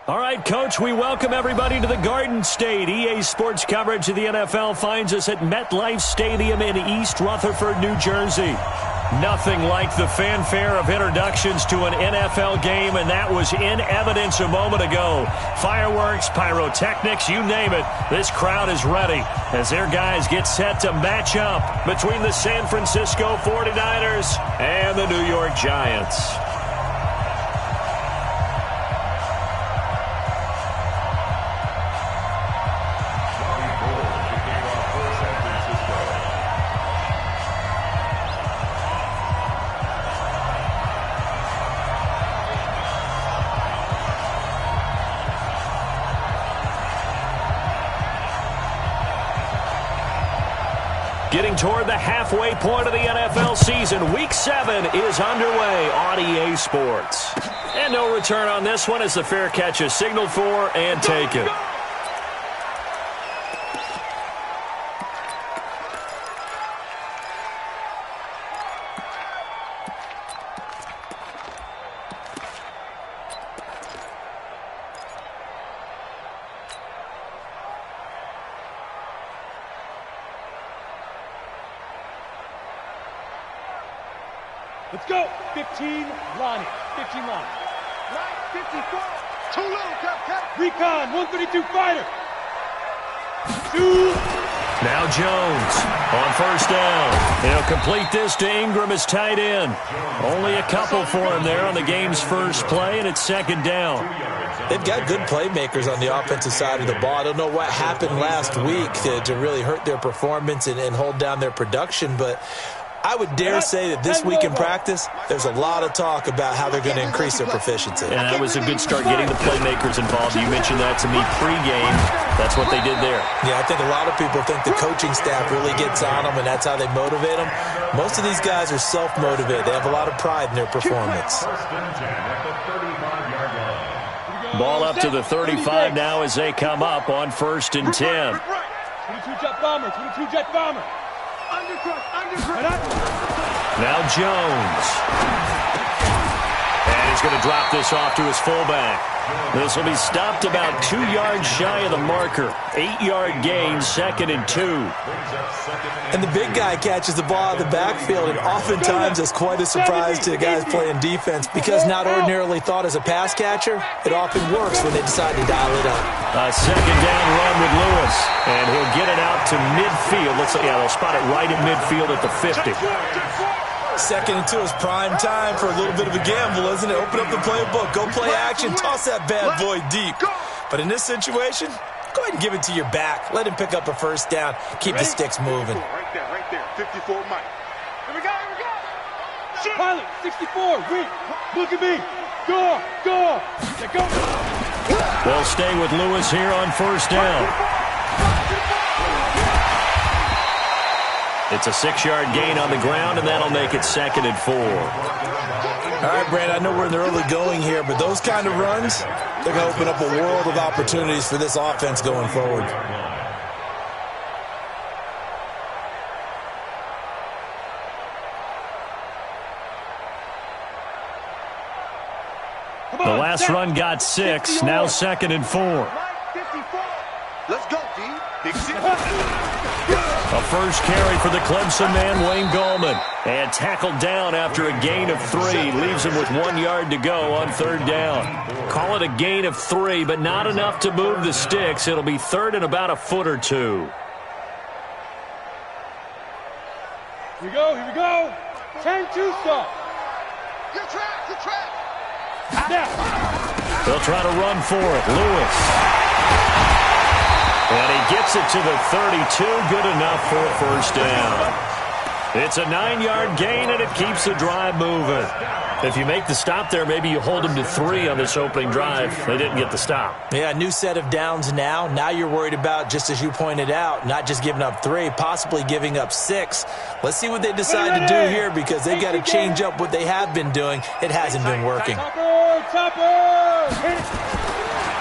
All right, Coach, we welcome everybody to the Garden State. EA Sports coverage of the NFL finds us at MetLife Stadium in East Rutherford, New Jersey. Nothing like the fanfare of introductions to an NFL game, and that was in evidence a moment ago. Fireworks, pyrotechnics, you name it. This crowd is ready as their guys get set to match up between the San Francisco 49ers and the New York Giants. Getting toward the halfway point of the NFL season. Week 7 is underway on EA Sports. And no return on this one as the fair catch is signaled for and taken. Let's go. 15, Lonnie. 15, Lonnie. Right, 54. Too little, Cap. Recon, 132 fighter. 2. Now Jones on first down. He'll complete this to Ingram as tight end. Only a couple for him there on the game's first play, and it's second down. They've got good playmakers on the offensive side of the ball. I don't know what happened last week to really hurt their performance and hold down their production, but I would dare say that this week in practice, there's a lot of talk about how they're going to increase their proficiency. And that was a good start getting the playmakers involved. You mentioned that to me pregame. That's what they did there. Yeah, I think a lot of people think the coaching staff really gets on them, and that's how they motivate them. Most of these guys are self-motivated. They have a lot of pride in their performance. Ball up to the 35 now as they come up on 1st and 10. 22 jet bomber, 22 jet bomber. Now Jones. And he's going to drop this off to his fullback. This will be stopped about 2 yards shy of the marker. 8-yard gain, 2nd and 2. And the big guy catches the ball out of the backfield, and oftentimes it's quite a surprise to the guys playing defense because not ordinarily thought as a pass catcher, it often works when they decide to dial it up. A second down run with Lewis, and he'll get it out to midfield. They'll spot it right at midfield at the 50. 2nd and 2 is prime time for a little bit of a gamble, isn't it? Open up the playbook, go play action, toss that bad boy deep. But in this situation, go ahead and give it to your back. Let him pick up a first down. Keep the sticks moving. Right there. 54 Mike. Here we go. Pilot, 64, wait. Look at me. Go. Let go. They'll stay with Lewis here on first down. It's a 6-yard gain on the ground, and that'll make it 2nd and 4. All right, Brandon, I know we're in the early going here, but those kind of runs, they're going to open up a world of opportunities for this offense going forward. The last run got 6, now 2nd and 4. Let's go, D. Big 6. A first carry for the Clemson man, Wayne Gallman. And tackled down after a gain of 3. Leaves him with 1 yard to go on 3rd down. Call it a gain of 3, but not enough to move the sticks. It'll be 3rd and about a foot or 2. Here we go. 10-2 stop. Your track. Now. They'll try to run for it. Lewis. And he gets it to the 32. Good enough for a first down. It's a 9-yard gain, and it keeps the drive moving. If you make the stop there, maybe you hold them to 3 on this opening drive. They didn't get the stop. Yeah, new set of downs now. Now you're worried about, just as you pointed out, not just giving up 3, possibly giving up 6. Let's see what they decide to do here because they've got to change up what they have been doing. It hasn't been working. Topper.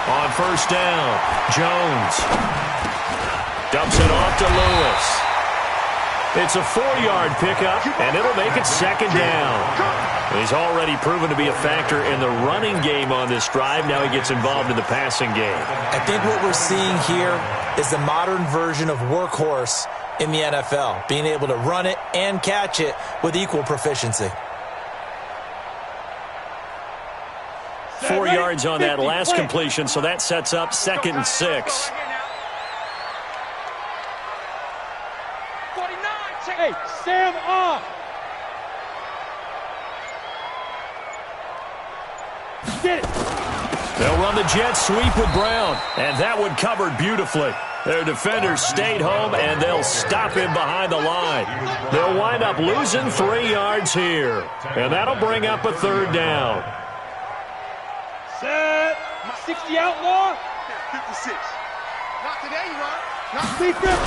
On first down, Jones dumps it off to Lewis. It's a 4-yard pickup, and it'll make it 2nd down. He's already proven to be a factor in the running game on this drive. Now he gets involved in the passing game. I think what we're seeing here is the modern version of workhorse in the NFL, being able to run it and catch it with equal proficiency. 4 yards on that last completion, so that sets up 2nd and 6. Hey, Sam off. Get it. They'll run the jet sweep with Brown, and that one covered beautifully. Their defenders stayed home, and they'll stop him behind the line. They'll wind up losing 3 yards here, and that'll bring up a 3rd down. Set. 60 outlaw. 56. Not today, Ron. Big grip.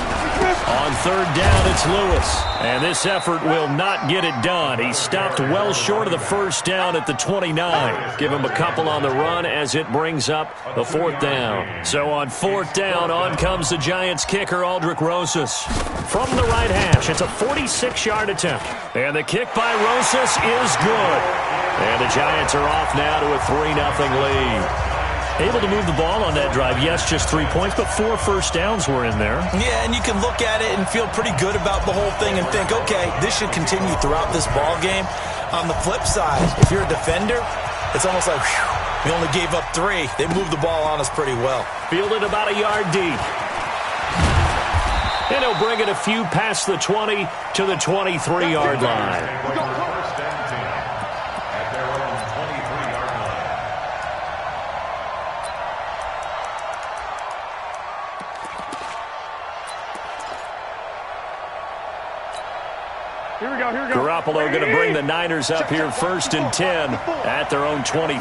On 3rd down, it's Lewis, and this effort will not get it done. He stopped well short of the 1st down at the 29. Give him a couple on the run as it brings up the 4th down. So on 4th down, on comes the Giants kicker, Aldrick Rosas. From the right hash, it's a 46-yard attempt, and the kick by Rosas is good. And the Giants are off now to a 3-0 lead. Able to move the ball on that drive. Yes, just 3 points, but 4 first downs were in there. Yeah, and you can look at it and feel pretty good about the whole thing and think, okay, this should continue throughout this ball game. On the flip side, if you're a defender, it's almost like, whew, we only gave up 3. They moved the ball on us pretty well. Fielded about a yard deep. And he'll bring it a few past the 20 to the 23-yard line. Here we go. Garoppolo going to bring the Niners up here 1st and 10 at their own 23.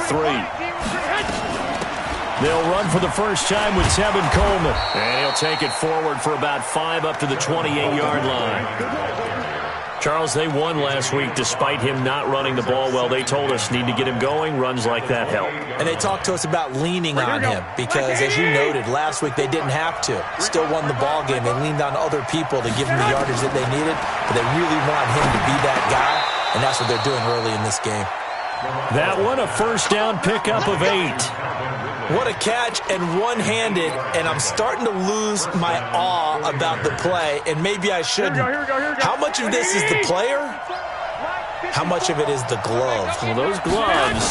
They'll run for the first time with Tevin Coleman. And he'll take it forward for about 5 up to the 28-yard line. Charles, they won last week despite him not running the ball well. They told us need to get him going. Runs like that help. And they talked to us about leaning on him because, as you noted, last week they didn't have to. Still won the ball game. They leaned on other people to give him the yardage that they needed, but they really want him to be that guy, and that's what they're doing early in this game. That one, a first down pickup of 8. What a catch, and one-handed, and I'm starting to lose my awe about the play, and maybe I shouldn't. How much of this is the player? How much of it is the glove? Well, those gloves,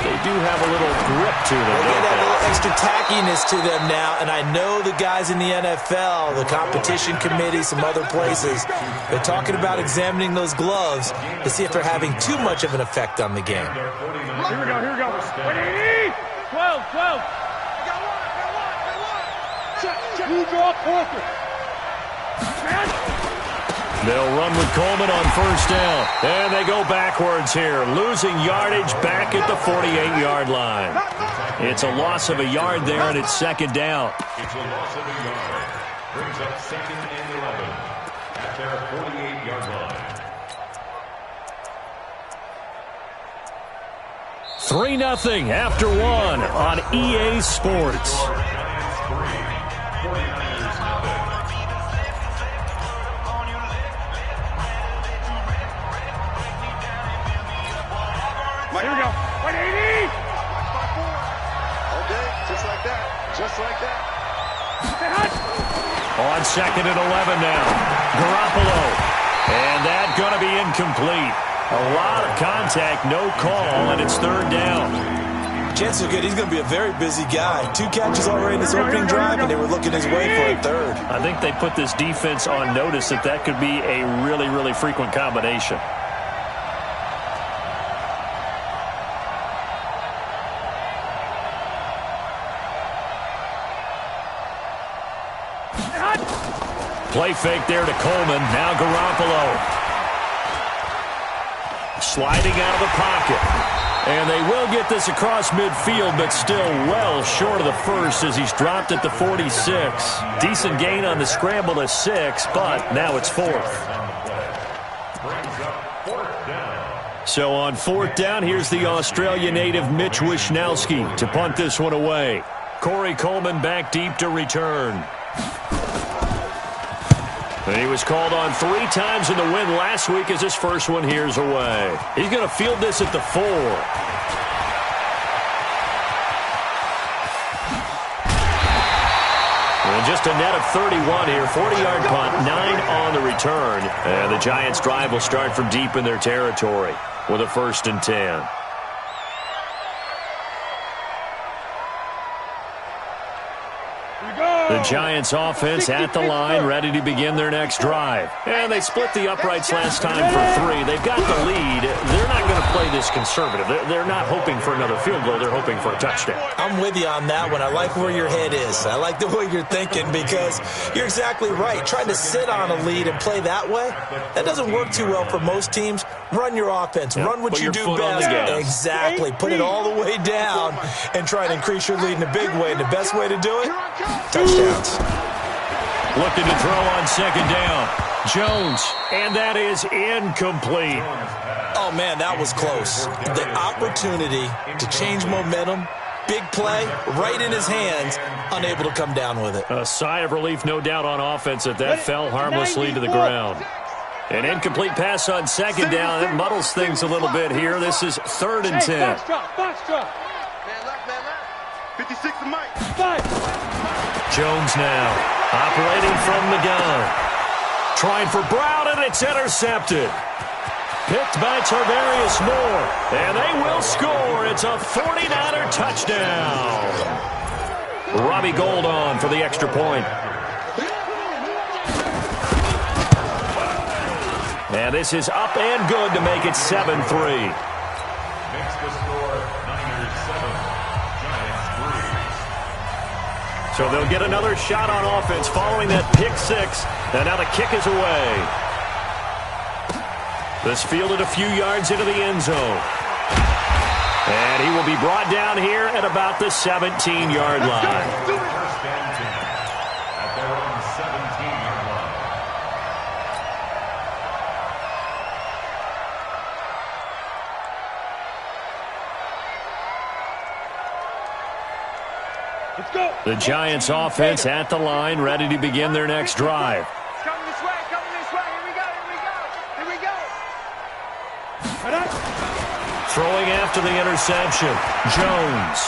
they do have a little grip to them. They get that little extra tackiness to them now, and I know the guys in the NFL, the competition committee, some other places, they're talking about examining those gloves to see if they're having too much of an effect on the game. Here we go. 12. You draw Corker. They'll run with Coleman on first down. And they go backwards here, losing yardage back at the 48-yard line. It's a loss of a yard there, and it's 2nd down. It's a loss of a yard. Brings up 2nd and 11 at their 48-yard line. 3-0 after 1 on EA Sports. Here we go. 180. Okay, just like that. On 2nd and 11 now. Garoppolo. And that going to be incomplete. A lot of contact, no call, and it's 3rd down. Chances are good he's going to be a very busy guy. 2 catches already in this opening drive, and they were looking his way for a 3rd. I think they put this defense on notice that could be a really, really frequent combination. Play fake there to Coleman. Now Garoppolo. Sliding out of the pocket. And they will get this across midfield, but still well short of the first as he's dropped at the 46. Decent gain on the scramble to 6, but now it's 4th. So on 4th down, here's the Australia native Mitch Wishnowski to punt this one away. Corey Coleman back deep to return. And he was called on 3 times in the win last week as his first one here's away. He's going to field this at the 4. And just a net of 31 here. 40-yard punt, 9 on the return. And the Giants' drive will start from deep in their territory with a 1st and 10. The Giants offense at the line, ready to begin their next drive. And they split the uprights last time for 3. They've got the lead. They're not going to play this conservative. They're not hoping for another field goal. They're hoping for a touchdown. I'm with you on that one. I like where your head is. I like the way you're thinking because you're exactly right. Trying to sit on a lead and play that way, that doesn't work too well for most teams. Run your offense. Run what you do best. Exactly. Put it all the way down and try to increase your lead in a big way. And the best way to do it, touchdowns. Looking to throw on 2nd down. Jones, and that is incomplete. Oh, man, that was close. The opportunity to change momentum, big play, right in his hands, unable to come down with it. A sigh of relief, no doubt, on offense that fell harmlessly to the ground. An incomplete pass on 2nd down. That muddles things a little bit here. This is 3rd and 10. Box drop. Man left. 56 to Mike. 5. Jones now operating from the gun. Trying for Brown, and it's intercepted. Picked by Tarvarius Moore. And they will score. It's a 49er touchdown. Robbie Gould on for the extra point. And this is up and good to make it 7-3. Makes the score Niners 7, Giants 3. So they'll get another shot on offense following that pick 6. And now the kick is away. This fielded a few yards into the end zone. And he will be brought down here at about the 17-yard line. First and 10 at their own 17-yard line. Let's go. The Giants offense at the line, ready to begin their next drive. Coming this way. Here we go. Throwing after the interception. Jones.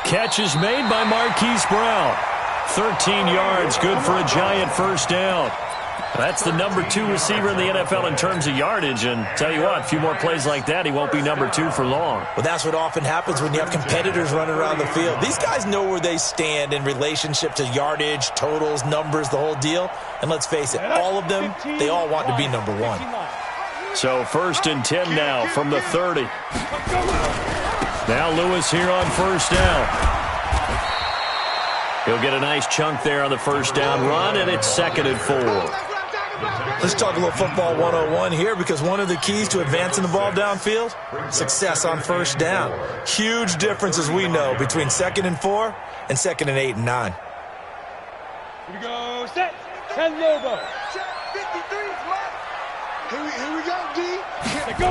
Catch is made by Marquise Brown. 13 yards, good for a Giant 1st down. That's the number 2 receiver in the NFL in terms of yardage. And tell you what, a few more plays like that, he won't be number 2 for long. Well, that's what often happens when you have competitors running around the field. These guys know where they stand in relationship to yardage, totals, numbers, the whole deal. And let's face it, all of them, they all want to be number 1. So 1st and 10 now from the 30. Now Lewis here on 1st down. He'll get a nice chunk there on the 1st down run, and it's 2nd and 4. Let's talk a little football 101 here because one of the keys to advancing the ball downfield, success on 1st down. Huge difference, as we know, between 2nd and 4 and 2nd and 8 and 9. Here we go. Set. 10 Lobo. Check 53, Mike. Here we go, D. Let's go.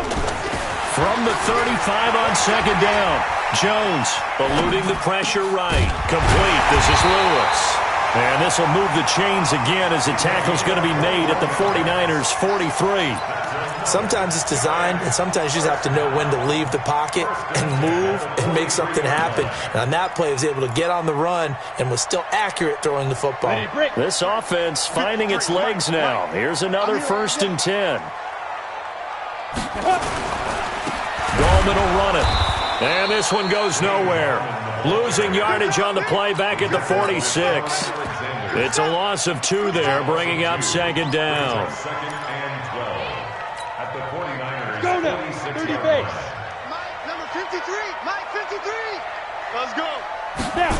From the 35 on 2nd down. Jones eluding the pressure right. Complete. This is Lewis. And this will move the chains again as the tackle's going to be made at the 49ers 43. Sometimes it's designed, and sometimes you just have to know when to leave the pocket and move and make something happen. And on that play, he was able to get on the run and was still accurate throwing the football. This offense finding its legs now. Here's another 1st and 10. Gallman will run it. And this one goes nowhere. Losing yardage on the play back at the 46. It's a loss of 2 there, bringing up 2nd down. 2nd and 12 at the 49ers. Go now. 30 base. Mike, number 53. Mike, 53. Let's go. Now.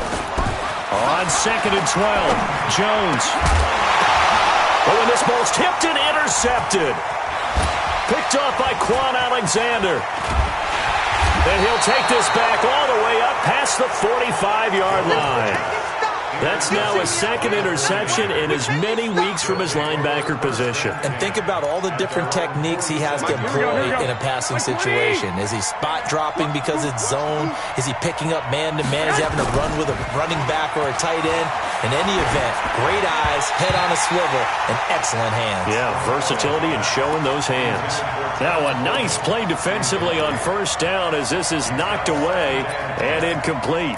On 2nd and 12, Jones. Oh, and this ball's tipped and intercepted. Picked off by Quan Alexander. And he'll take this back all the way up past the 45-yard line. That's now his second interception in as many weeks from his linebacker position. And think about all the different techniques he has to employ in a passing situation. Is he spot dropping because it's zone? Is he picking up man-to-man? Is he having to run with a running back or a tight end? In any event, great eyes, head on a swivel, and excellent hands. Yeah, versatility and showing those hands. Now a nice play defensively on first down as this is knocked away and incomplete.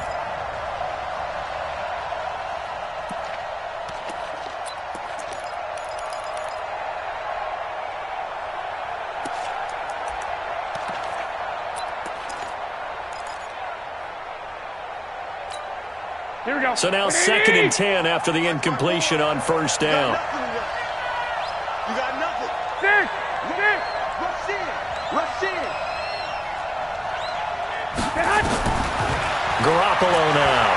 Here we go. So now 2nd and 10 after the incompletion on first down. You got nothing. Six. Rush in. Rush in. Garoppolo now.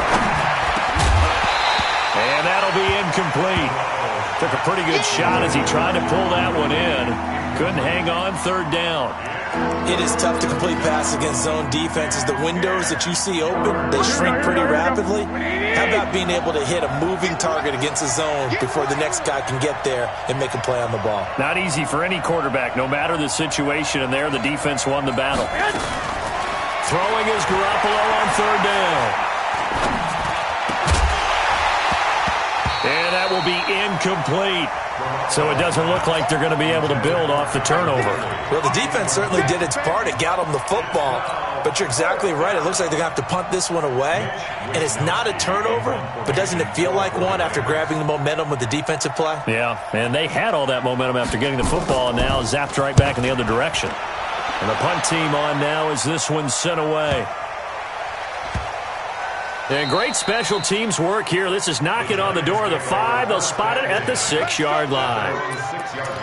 And that'll be incomplete. Took a pretty good shot as he tried to pull that one in. Couldn't hang on 3rd down. It is tough to complete passes against zone defenses. The windows that you see open, they shrink pretty rapidly. How about being able to hit a moving target against a zone before the next guy can get there and make a play on the ball? Not easy for any quarterback, no matter the situation, and there the defense won the battle. Throwing is Garoppolo on 3rd down. And that will be incomplete. So it doesn't look like they're going to be able to build off the turnover. Well, the defense certainly did its part. It got them the football. But you're exactly right. It looks like they're going to have to punt this one away. And it's not a turnover, but doesn't it feel like one after grabbing the momentum with the defensive play? Yeah, and they had all that momentum after getting the football and now zapped right back in the other direction. And the punt team on now as this one's sent away. And great special teams work here. This is knocking on the door of the 5. They'll spot it at the 6-yard line.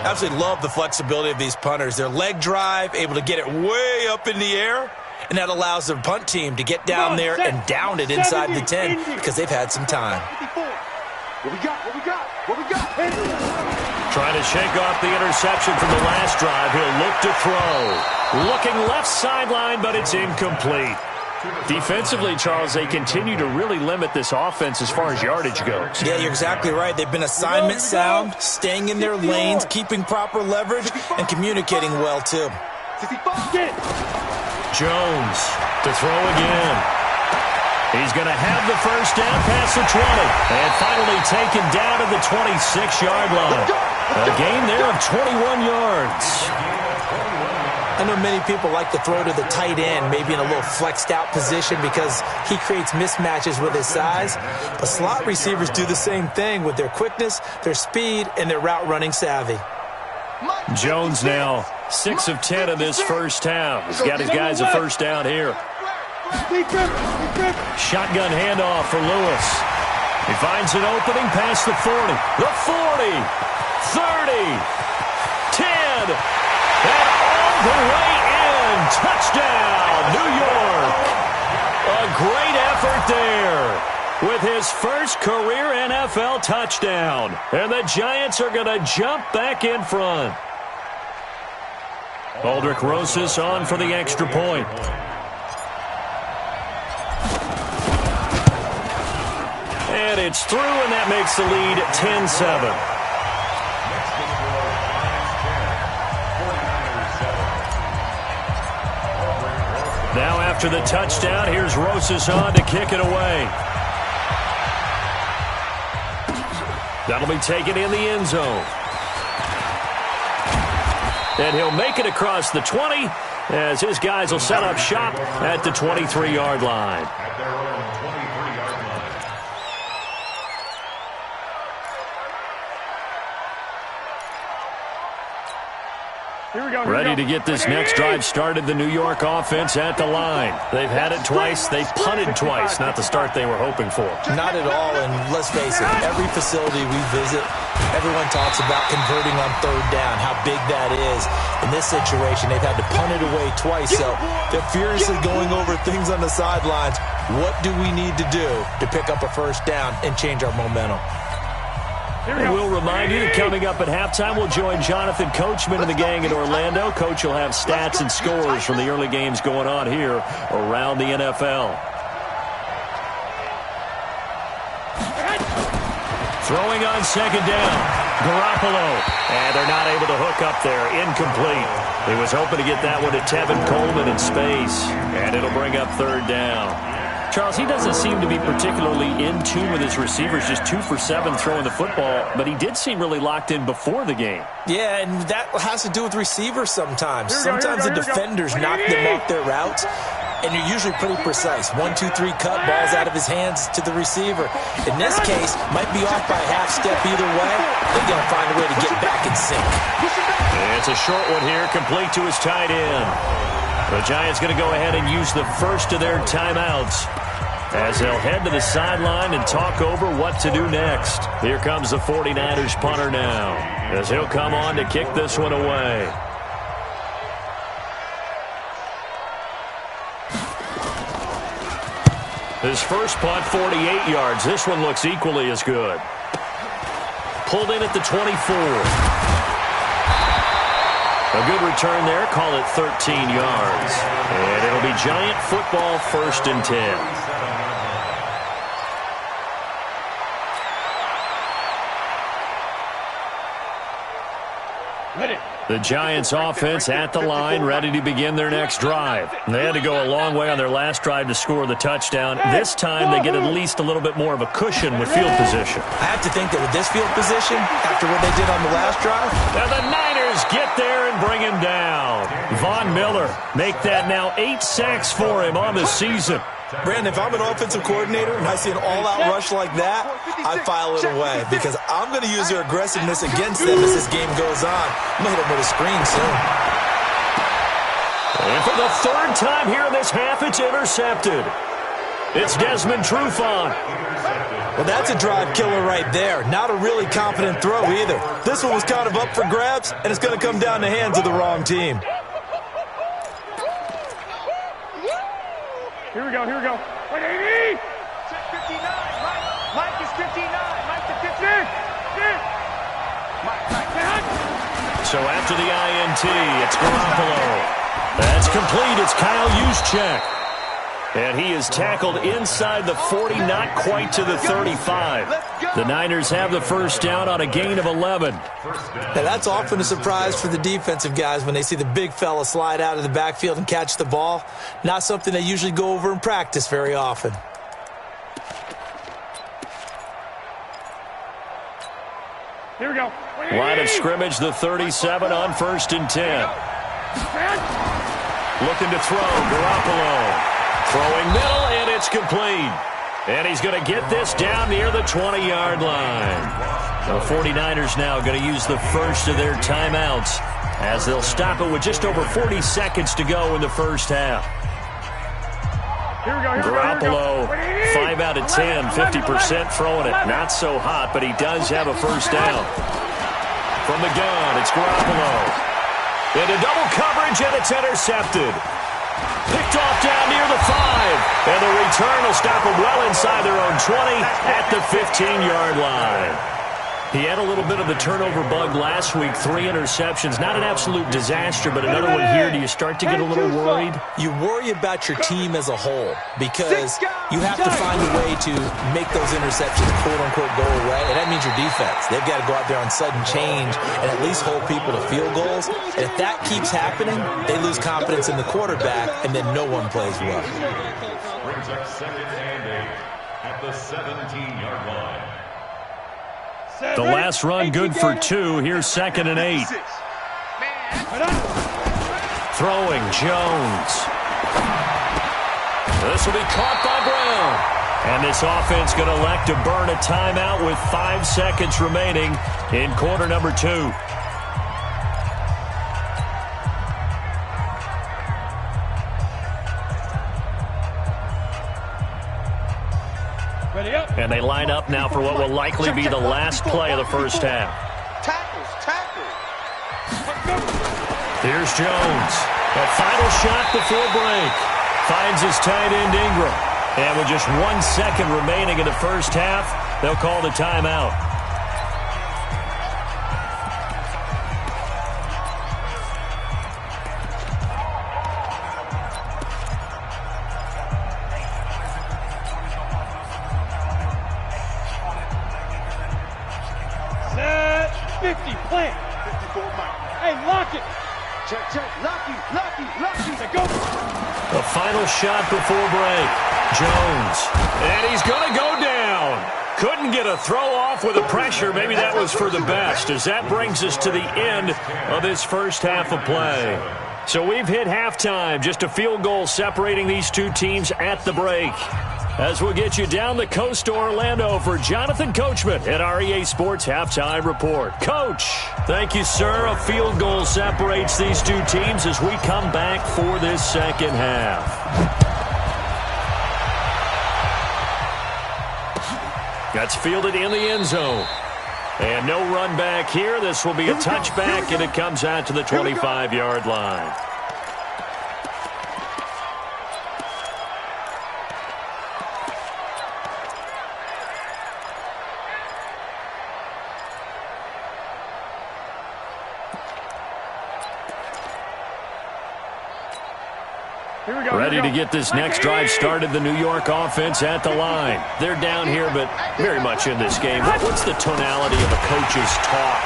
Absolutely love the flexibility of these punters. Their leg drive, able to get it way up in the air, and that allows their punt team to get down there and down it inside the 10 because they've had some time. What we got? Trying to shake off the interception from the last drive. He'll look to throw. Looking left sideline, but it's incomplete. Defensively, Charles, they continue to really limit this offense as far as yardage goes. Yeah, you're exactly right. They've been assignment sound, staying in their lanes, keeping proper leverage, and communicating well, too. Jones to throw again. He's going to have the first down past the 20. And finally taken down to the 26-yard line. A gain there of 21 yards. I know many people like to throw to the tight end, maybe in a little flexed out position because he creates mismatches with his size. But slot receivers do the same thing with their quickness, their speed, and their route running savvy. Jones now 6 of 10 in this first half. He's got his guys a first down here. Shotgun handoff for Lewis. He finds an opening past the 40. The 40. 30. 10. And all the way in. Touchdown, New York. A great effort there with his first career NFL touchdown. And the Giants are going to jump back in front. Aldrich Rosas on for the extra point. And it's through, and that makes the lead 10-7. Now after the touchdown, here's Rosas on to kick it away. That'll be taken in the end zone. And he'll make it across the 20 as his guys will set up shop at the 23-yard line. At their own 23-yard line. Ready to get this next drive started, the New York offense at the line. They've had it twice. They've punted twice. Not the start they were hoping for. Not at all, and let's face it, every facility we visit, everyone talks about converting on third down, how big that is. In this situation, they've had to punt it away twice, so they're furiously going over things on the sidelines. What do we need to do to pick up a first down and change our momentum? And we'll remind you that coming up at halftime, we'll join Jonathan Coachman and the gang in Orlando. Coach will have stats and scores from the early games going on here around the NFL. Throwing on second down. Garoppolo. And they're not able to hook up there. Incomplete. He was hoping to get that one to Tevin Coleman in space. And it'll bring up third down. Charles, he doesn't seem to be particularly in tune with his receivers, just 2 for 7 throwing the football, but he did seem really locked in before the game. Yeah, and that has to do with receivers sometimes. Sometimes the defenders knock them off their routes, and you're usually pretty precise. 1, 2, 3 cut, balls out of his hands to the receiver. In this case, might be off by a half step either way. They're going to find a way to get back in sync. It's a short one here, complete to his tight end. The Giants going to go ahead and use the first of their timeouts as they'll head to the sideline and talk over what to do next. Here comes the 49ers punter now, as he'll come on to kick this one away. His first punt, 48 yards. This one looks equally as good. Pulled in at the 24. A good return there. Call it 13 yards. And it'll be Giant football, 1st and 10. The Giants offense at the line, ready to begin their next drive. They had to go a long way on their last drive to score the touchdown. This time they get at least a little bit more of a cushion with field position. I have to think that with this field position, after what they did on the last drive. Now the Niners get there and bring him down. Von Miller make that now 8 sacks for him on the season. Brandon, if I'm an offensive coordinator and I see an all-out rush like that, I file it away because I'm going to use their aggressiveness against them as this game goes on. I'm going to hit them with a screen soon. And for the 3rd time here in this half, it's intercepted. It's Desmond Trufant. Well, that's a drive killer right there. Not a really confident throw either. This one was kind of up for grabs, and it's going to come down the hands of the wrong team. Here we go, here we go. 180! Check 59. Mike is 59. Mike to 50. Mike. So after the INT, it's Garoppolo. That's complete. It's Kyle Juszczyk. And he is tackled inside the 40, not quite to the 35. The Niners have the first down on a gain of 11. Now, that's often a surprise for the defensive guys when they see the big fella slide out of the backfield and catch the ball. Not something they usually go over in practice very often. Here we go. Line of scrimmage, the 37 on 1st and 10. Looking to throw, Garoppolo. Throwing middle, and it's complete. And he's going to get this down near the 20-yard line. The 49ers now going to use the first of their timeouts as they'll stop it with just over 40 seconds to go in the first half. Garoppolo, 5 out of 10, 50% throwing it. Not so hot, but he does have a first down. From the gun, it's Garoppolo. Into double coverage, and it's intercepted. Picked off down near the 5. And the return will stop them well inside their own 20 at the 15-yard line. He had a little bit of the turnover bug last week, 3 interceptions. Not an absolute disaster, but another one here. Do you start to get a little worried? You worry about your team as a whole because you have to find a way to make those interceptions, quote-unquote, go away, and that means your defense. They've got to go out there on sudden change and at least hold people to field goals. And if that keeps happening, they lose confidence in the quarterback, and then no one plays well. Brings up 2nd and 8 at the 17-yard line. The last run good for 2. Here's 2nd and 8. Throwing, Jones. This will be caught by Brown. And this offense going to elect to burn a timeout with 5 seconds remaining in quarter number 2. And they line up now for what will likely be the last play of the first half. Tackles. Here's Jones. A final shot before break. Finds his tight end Ingram. And with just 1 second remaining in the first half, they'll call the timeout. 50, plant. 54 Mike. Hey, lock it. Check, check. Lucky. Go. The final shot before break. Jones. And he's going to go down. Couldn't get a throw off with the pressure. Maybe that was for the best, as that brings us to the end of this first half of play. So we've hit halftime. Just a field goal separating these two teams at the break. As we'll get you down the coast to Orlando for Jonathan Coachman at our EA Sports Halftime Report. Coach, thank you, sir. A field goal separates these two teams as we come back for this second half. That's fielded in the end zone. And no run back here. This will be a touchback, and it comes out to the 25-yard line. Ready to get this next drive started, the New York offense at the line. They're down here, but very much in this game. What's the tonality of a coach's talk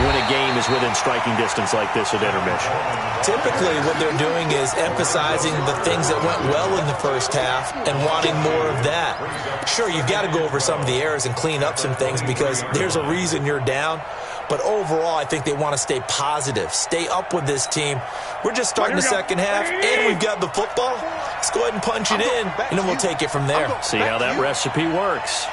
when a game is within striking distance like this at intermission? Typically, what they're doing is emphasizing the things that went well in the first half and wanting more of that. Sure, you've got to go over some of the errors and clean up some things because there's a reason you're down. But overall, I think they want to stay positive, stay up with this team. We're just starting the second half, and we've got the football. Let's go ahead and punch it in, and then we'll take it from there. See how that recipe works.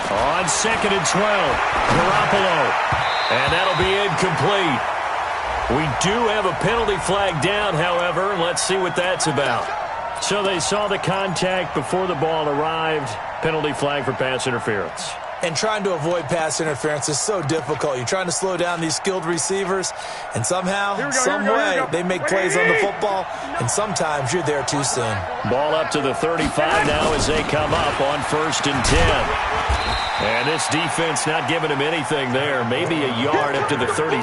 On 2nd and 12, Garoppolo. And that'll be incomplete. We do have a penalty flag down, however. Let's see what that's about. So they saw the contact before the ball arrived. Penalty flag for pass interference. And trying to avoid pass interference is so difficult. You're trying to slow down these skilled receivers, and somehow, some way, they make plays on the football, and sometimes you're there too soon. Ball up to the 35 now as they come up on 1st and 10. And this defense not giving him anything there. Maybe a yard up to the 36.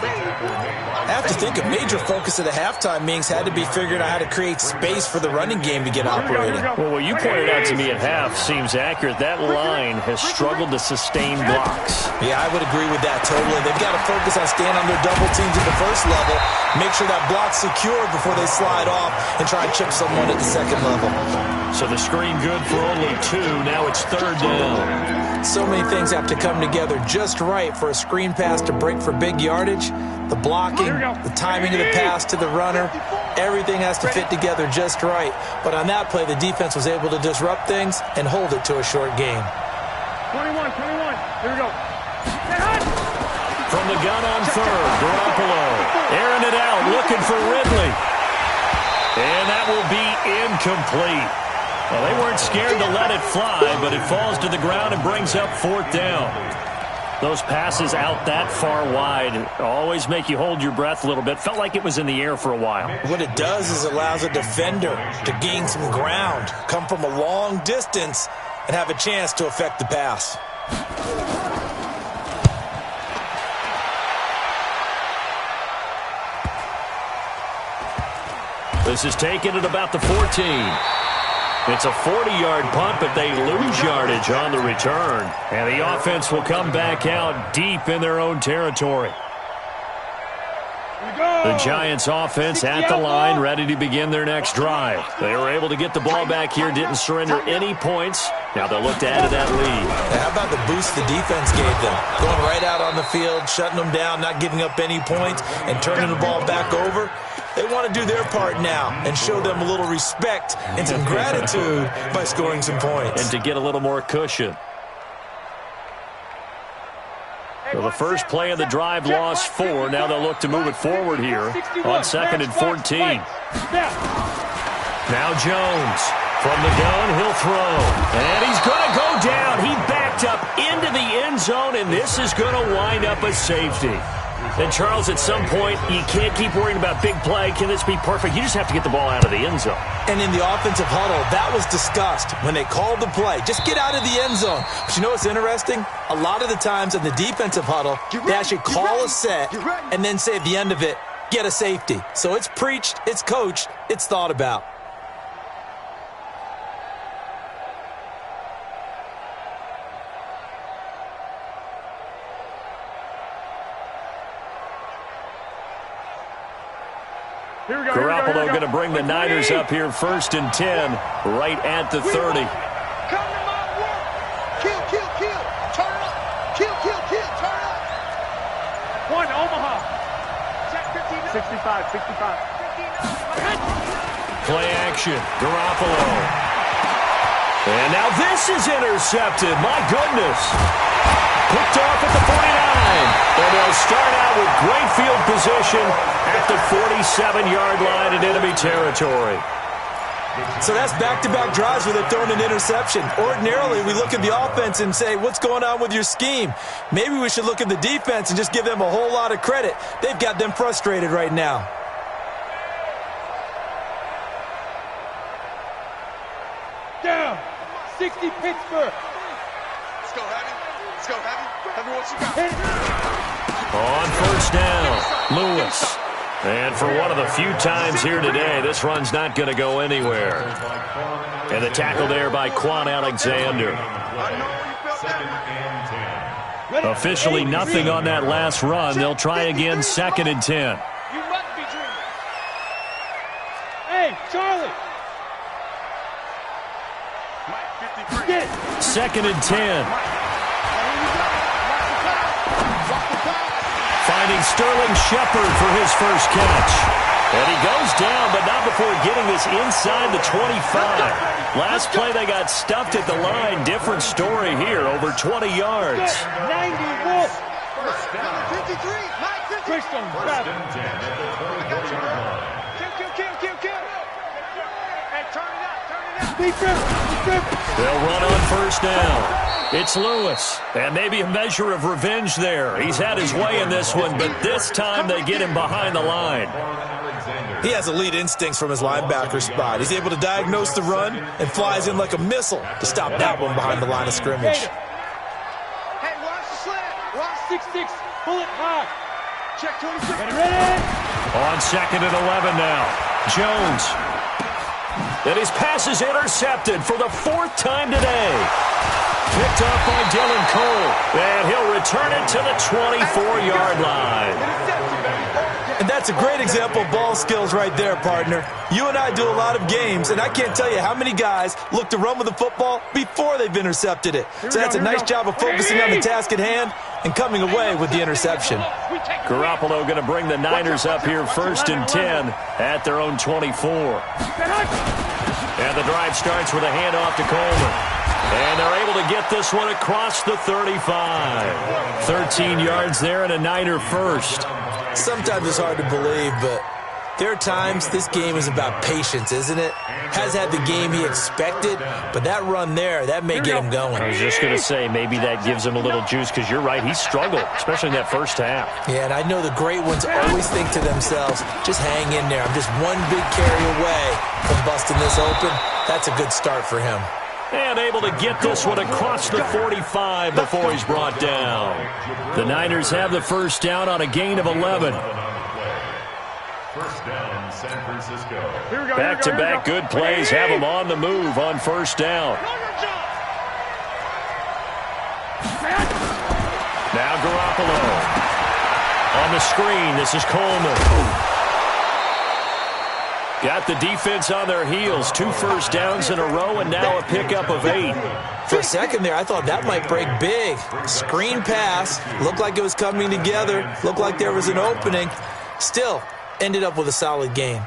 I have to think a major focus of the halftime meetings had to be figuring out how to create space for the running game to get operating. Well, what you pointed out to me at half seems accurate. That line has struggled to sustain blocks. Yeah, I would agree with that totally. They've got to focus on staying under double teams at the first level, make sure that block's secured before they slide off and try and chip someone at the second level. So the screen good for only 2. Now it's 3rd down. So many things have to come together just right for a screen pass to break for big yardage. The blocking, the timing of the pass to the runner, everything has to fit together just right. But on that play, the defense was able to disrupt things and hold it to a short game. 21. Here we go. From the gun on 3rd, Garoppolo airing it out, looking for Ridley. And that will be incomplete. Well, they weren't scared to let it fly, but it falls to the ground and brings up 4th down. Those passes out that far wide always make you hold your breath a little bit. Felt like it was in the air for a while. What it does is it allows a defender to gain some ground, come from a long distance, and have a chance to affect the pass. This is taken at about the 14. It's a 40-yard punt, but they lose yardage on the return. And the offense will come back out deep in their own territory. The Giants offense at the line, ready to begin their next drive. They were able to get the ball back here, didn't surrender any points. Now they'll look to add to that lead. How about the boost the defense gave them? Going right out on the field, shutting them down, not giving up any points, and turning the ball back over. They want to do their part now and show them a little respect and some gratitude by scoring some points. And to get a little more cushion. So the first play of the drive lost 4. Now they'll look to move it forward here on 2nd and 14. Now Jones from the gun, he'll throw. And he's going to go down. He backed up into the end zone, and this is going to wind up a safety. And, Charles, at some point, you can't keep worrying about big play. Can this be perfect? You just have to get the ball out of the end zone. And in the offensive huddle, that was discussed when they called the play. Just get out of the end zone. But you know what's interesting? A lot of the times in the defensive huddle, they actually call a set and then say at the end of it, get a safety. So it's preached, it's coached, it's thought about. Garoppolo going to bring the Niners up here 1st and 10, right at the 30. Come to my work. Kill, kill, kill. Turn it up. Kill, kill, kill. Turn it up. One, Omaha. Check 59. 65, 65. Play action. Garoppolo. And now this is intercepted. My goodness. Picked off at the 49. And they'll start out with great field position at the 47-yard line in enemy territory. So that's back-to-back drives where they're throwing an interception. Ordinarily, we look at the offense and say, what's going on with your scheme? Maybe we should look at the defense and just give them a whole lot of credit. They've got them frustrated right now. Down. 60 Pittsburgh. Let's go, Heavy. Let's go, Heavy. Heavy, what you got? On 1st down, Lewis. And for one of the few times here today, this run's not going to go anywhere. And the tackle there by Quan Alexander. Officially nothing on that last run. They'll try again 2nd and 10. You must be dreaming. Hey, Charlie. 2nd and 10. Finding Sterling Shepard for his first catch. And he goes down, but not before getting this inside the 25. Last play, they got stuffed at the line. Different story here, over 20 yards. 90 Wolf. 53. Christian, grab it. Kill. Hey, turn it up. They'll run on 1st down. It's Lewis, and maybe a measure of revenge there. He's had his way in this one, but this time they get him behind the line. He has elite instincts from his linebacker spot. He's able to diagnose the run and flies in like a missile to stop that one behind the line of scrimmage. Hey, watch the slant. Watch 6-6. Bullet high. check 26. Ready. On 2nd and 11 now. Jones. And his pass is intercepted for the 4th time today. Picked up by Dylan Cole. And he'll return it to the 24-yard line. And that's a great example of ball skills right there, partner. You and I do a lot of games, and I can't tell you how many guys look to run with the football before they've intercepted it. So that's a nice job of focusing on the task at hand and coming away with the interception. Garoppolo going to bring the Niners up here 1st and 10 at their own 24. And the drive starts with a handoff to Coleman. And they're able to get this one across the 35. 13 yards there and a Niner first. Sometimes it's hard to believe, but there are times this game is about patience, isn't it? Has had the game he expected, but that run there, that may get him going. I was just going to say, maybe that gives him a little juice, because you're right, he struggled, especially in that first half. Yeah, and I know the great ones always think to themselves, just hang in there. I'm just one big carry away from busting this open. That's a good start for him. And able to get this one across the 45 before he's brought down. The Niners have the first down on a gain of 11. First down, San Francisco. Back-to-back good plays have them on the move on first down. Now Garoppolo. On the screen, this is Coleman. Got the defense on their heels. 2 first downs in a row, and now a pickup of 8. For a second there, I thought that might break big. Screen pass. Looked like it was coming together. Looked like there was an opening. Still, ended up with a solid gain.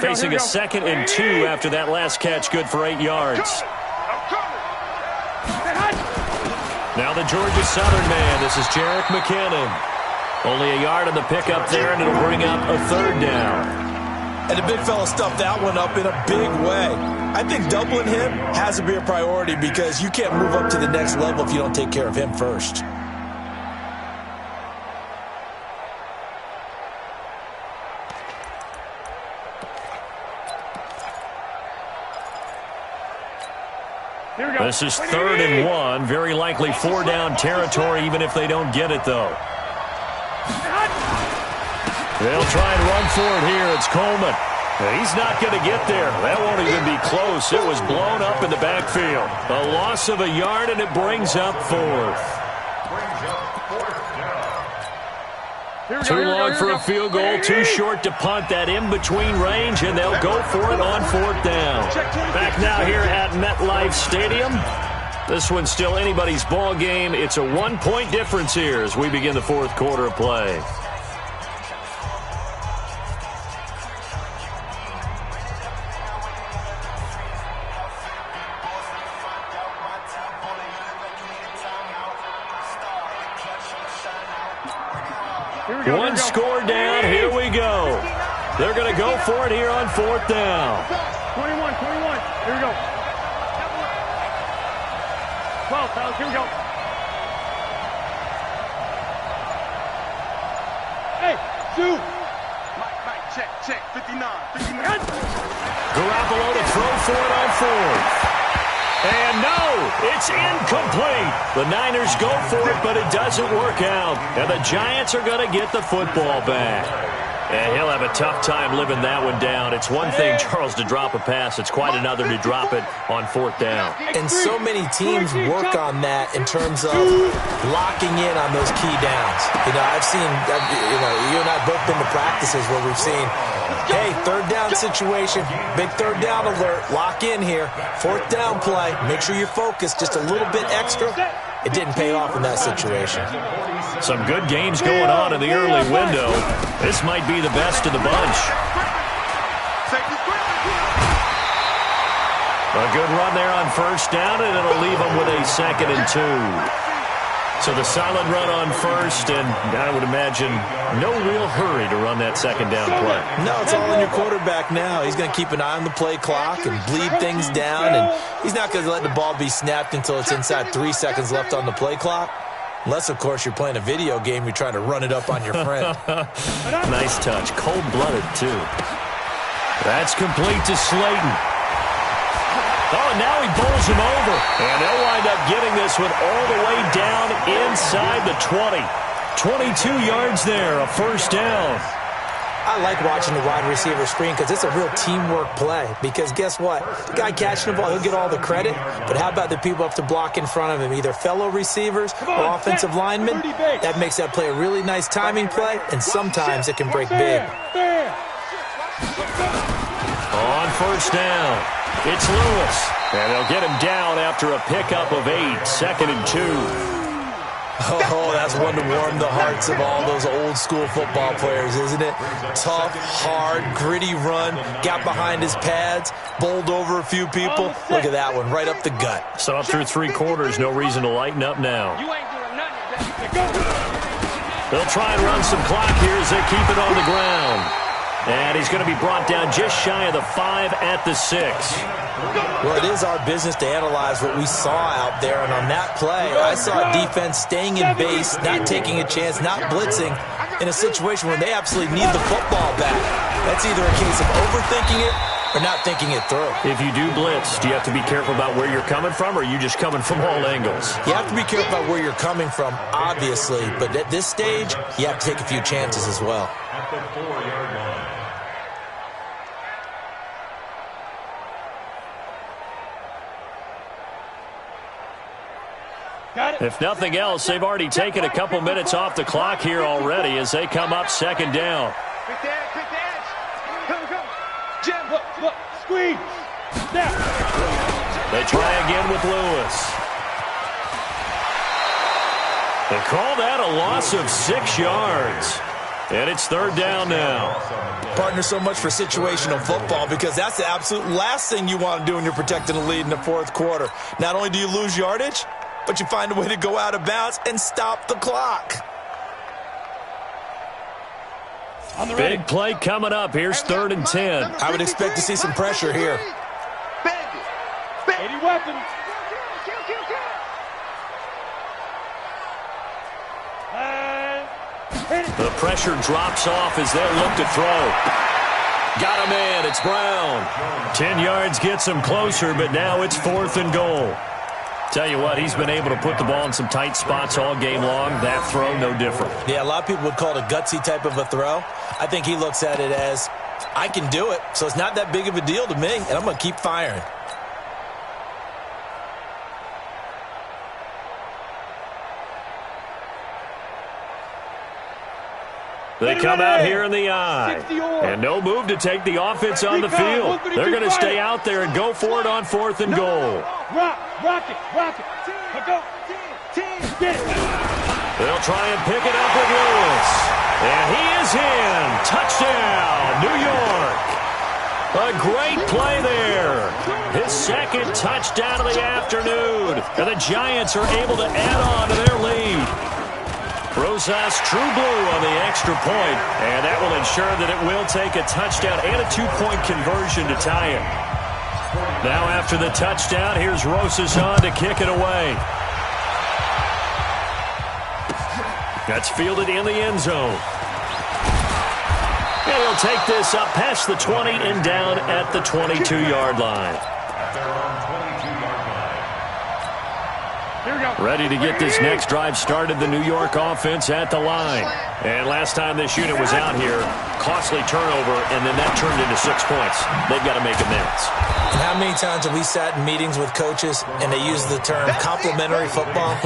Facing a 2nd and 2 after that last catch, good for 8 yards. Now the Georgia Southern man, this is Jerick McKinnon. Only a yard on the pickup there, and it'll bring up a 3rd down. And the big fella stuffed that one up in a big way. I think doubling him has to be a priority because you can't move up to the next level if you don't take care of him first. This is 3rd and 1. Very likely 4-down territory, even if they don't get it, though. They'll try and run for it here. It's Coleman. He's not going to get there. That won't even be close. It was blown up in the backfield. A loss of a yard, and it brings up 4th. Too long for a field goal, too short to punt. That in-between range, and they'll go for it on 4th down. Back now here at MetLife Stadium. This one's still anybody's ball game. It's a 1-point difference here as we begin the 4th quarter of play. One score down. Here we go. They're going to go for it here on 4th down. 21. Here we go. 12, fellas. Here we go. Hey, Sue. Mike, check. 59. Garoppolo to throw for it on 4th. And no, it's incomplete. The Niners go for it, but it doesn't work out. And the Giants are going to get the football back. And he'll have a tough time living that one down. It's one thing, Charles, to drop a pass. It's quite another to drop it on 4th down. And so many teams work on that in terms of locking in on those key downs. I've seen, you and I have both been to practices where we've seen, hey, 3rd down situation, big 3rd down alert, lock in here, 4th down play, make sure you're focused just a little bit extra. It didn't pay off in that situation. Some good games going on in the early window. This might be the best of the bunch. A good run there on 1st down, and it'll leave them with a 2nd and 2. So the solid run on 1st, and I would imagine no real hurry to run that 2nd down play. No, it's all in your quarterback now. He's going to keep an eye on the play clock and bleed things down, and he's not going to let the ball be snapped until it's inside 3 seconds left on the play clock. Unless, of course, you're playing a video game, you're trying to run it up on your friend. Nice touch. Cold-blooded, too. That's complete to Slayton. Oh, and now he bowls him over. And they'll wind up getting this one all the way down inside the 20. 22 yards there, a 1st down. I like watching the wide receiver screen because it's a real teamwork play. Because guess what? The guy catching the ball, he'll get all the credit. But how about the people up to block in front of him? Either fellow receivers or offensive linemen. That makes that play a really nice timing play, and sometimes it can break big. On 1st down, it's Lewis. And they'll get him down after a pickup of 8, 2nd and 2. Oh, that's one to warm the hearts of all those old-school football players, isn't it? Tough, hard, gritty run, got behind his pads, bowled over a few people. Look at that one, right up the gut. So up through 3 quarters, no reason to lighten up now. They'll try and run some clock here as they keep it on the ground. And he's going to be brought down just shy of the 5 at the 6. Well, it is our business to analyze what we saw out there, and on that play, I saw a defense staying in base, not taking a chance, not blitzing, in a situation where they absolutely need the football back. That's either a case of overthinking it or not thinking it through. If you do blitz, do you have to be careful about where you're coming from, or are you just coming from all angles? You have to be careful about where you're coming from, obviously, but at this stage, you have to take a few chances as well. At the 4-yard line. If nothing else, they've already taken a couple minutes off the clock here already as they come up 2nd down. Quick the edge. Go. Jim, look. Squeeze. Snap. They try again with Lewis. They call that a loss of 6 yards. And it's 3rd down now. Partner, so much for situational football because that's the absolute last thing you want to do when you're protecting a lead in the 4th quarter. Not only do you lose yardage, but you find a way to go out of bounds and stop the clock. Big play coming up. Here's 3rd and 10. I would expect to see some pressure here. 80 weapons. The pressure drops off as they look to throw. Got him in. It's Brown. 10 yards gets him closer, but now it's 4th and goal. Tell you what, he's been able to put the ball in some tight spots all game long. That throw, no different. Yeah, a lot of people would call it a gutsy type of a throw. I think he looks at it as, I can do it, so it's not that big of a deal to me, and I'm going to keep firing. They come out here in the I. And no move to take the offense on the field. They're going to stay out there and go for it on 4th and goal. Rock it. Go. Get it. They'll try and pick it up with Lewis. And he is in. Touchdown, New York. A great play there. His 2nd touchdown of the afternoon. And the Giants are able to add on to their lead. Rosas true blue on the extra point, and that will ensure that it will take a touchdown and a 2-point conversion to tie it. Now after the touchdown, here's Rosas on to kick it away. That's fielded in the end zone. And he'll take this up past the 20 and down at the 22-yard line. Ready to get this next drive started, the New York offense at the line. And last time this unit was out here, costly turnover, and then that turned into 6 points. They've got to make amends. And how many times have we sat in meetings with coaches and they use the term complementary football?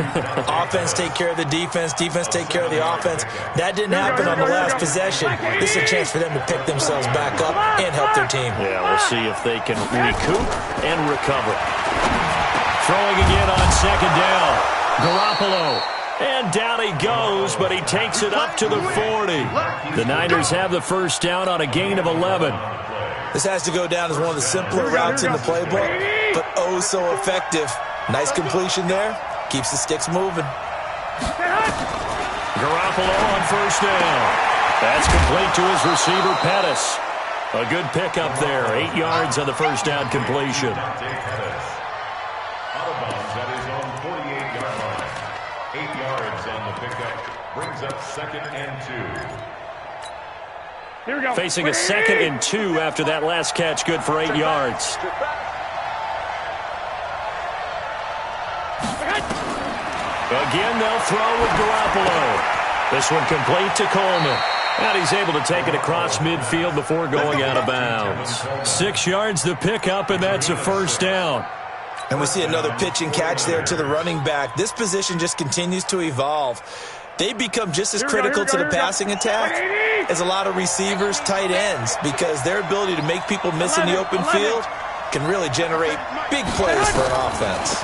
Offense take care of the defense, defense take care of the offense. That didn't happen on the last possession. This is a chance for them to pick themselves back up and help their team. Yeah, we'll see if they can recoup and recover. Throwing again on 2nd down. Garoppolo. And down he goes, but he takes it up to the 40. The Niners have the first down on a gain of 11. This has to go down as one of the simpler routes in the playbook, but oh so effective. Nice completion there. Keeps the sticks moving. Garoppolo on 1st down. That's complete to his receiver, Pettis. A good pickup there. 8 yards on the 1st down completion. Brings up 2nd and 2. Here we go. Facing a 2nd and 2 after that last catch, good for 8 yards. Again, they'll throw with Garoppolo. This one complete to Coleman. And he's able to take it across midfield before going out of bounds. 6 yards the pickup, and that's a 1st down. And we see another pitch and catch there to the running back. This position just continues to evolve. They become just as critical to the passing attack as a lot of receivers, tight ends, because their ability to make people miss in the open field can really generate big plays for an offense.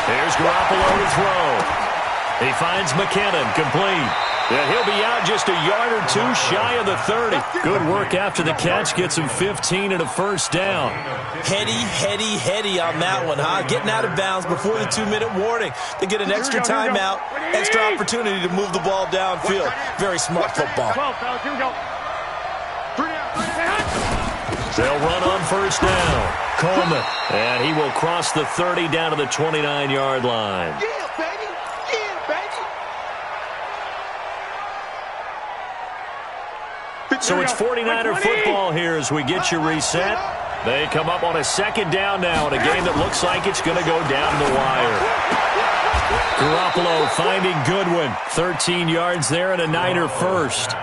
Here's Garoppolo to throw. He finds McKinnon, complete. And he'll be out just a yard or two shy of the 30. Good work after the catch. Gets him 15 and a 1st down. Heady on that one, huh? Getting out of bounds before the 2-minute warning. They get an extra timeout, extra opportunity to move the ball downfield. Very smart football. They'll run on 1st down. Coleman. And he will cross the 30 down to the 29-yard line. So it's 49er football here as we get you reset. They come up on a 2nd down now in a game that looks like it's going to go down the wire. Garoppolo finding Goodwin. 13 yards there and a Niner 1st.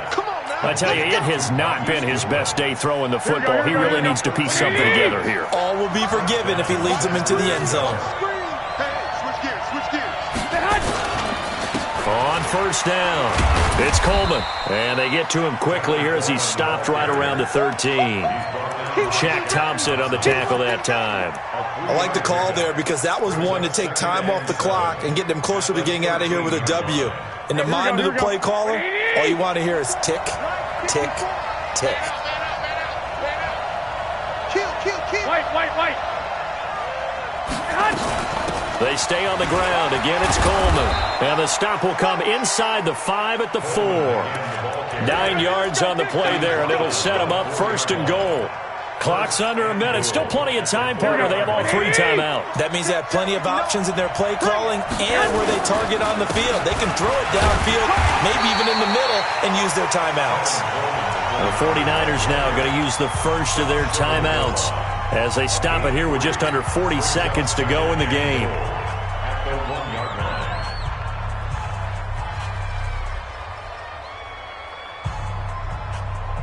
I tell you, it has not been his best day throwing the football. He really needs to piece something together here. All will be forgiven if he leads them into the end zone. On 1st down, it's Coleman. And they get to him quickly here as he's stopped right around the 13. Shaq Thompson on the tackle that time. I like the call there because that was one to take time off the clock and get them closer to getting out of here with a W. In the mind of the play caller, all you want to hear is tick, tick, tick. Kill. White. They stay on the ground. Again, it's Coleman. And the stop will come inside the 5 at the 4. 9 yards on the play there, and it'll set them up 1st and goal. Clock's under a minute. Still plenty of time, partner. They have all 3 timeouts. That means they have plenty of options in their play calling and where they target on the field. They can throw it downfield, maybe even in the middle, and use their timeouts. The 49ers now going to use the first of their timeouts as they stop it here with just under 40 seconds to go in the game.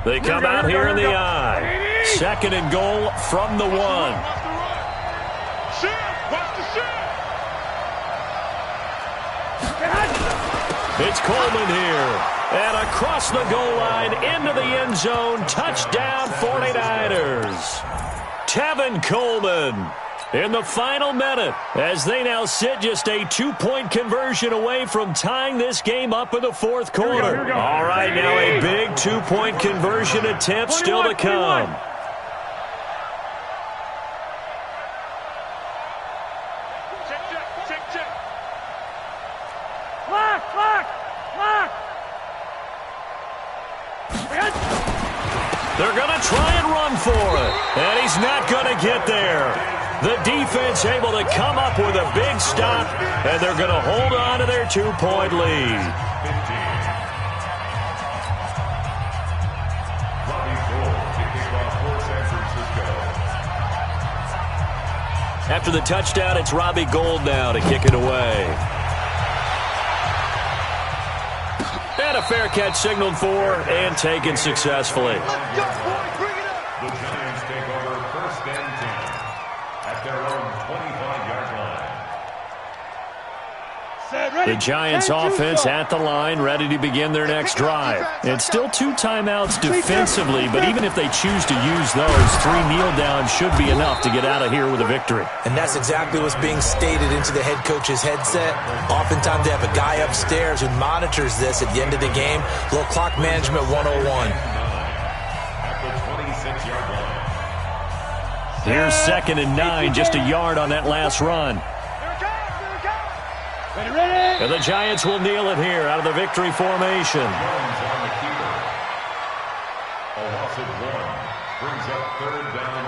They come out here in the I. 2nd and goal from the 1. It's Coleman here. And across the goal line into the end zone. Touchdown 49ers. Tevin Coleman in the final minute as they now sit just a 2-point conversion away from tying this game up in the 4th quarter. All right, now a big 2-point conversion attempt still to come. They're going to try and run for it, and he's not going to get there. The defense able to come up with a big stop, and they're going to hold on to their 2-point lead. After the touchdown, it's Robbie Gould now to kick it away. And a fair catch signaled for and taken successfully. Let's go, boys. Bring it up. The Giants take over 1st and 10 at their own 25-yard line. The Giants offense at the line, ready to begin their next drive. It's still 2 timeouts defensively, but even if they choose to use those, 3 kneel downs should be enough to get out of here with a victory. And that's exactly what's being stated into the head coach's headset. Oftentimes they have a guy upstairs who monitors this at the end of the game. A little clock management 101. At the 26-yard line. Here's 2nd and 9, just a yard on that last run. Ready? And the Giants will kneel it here out of the victory formation. Jones on the keeper. A loss of 1 brings up 3rd down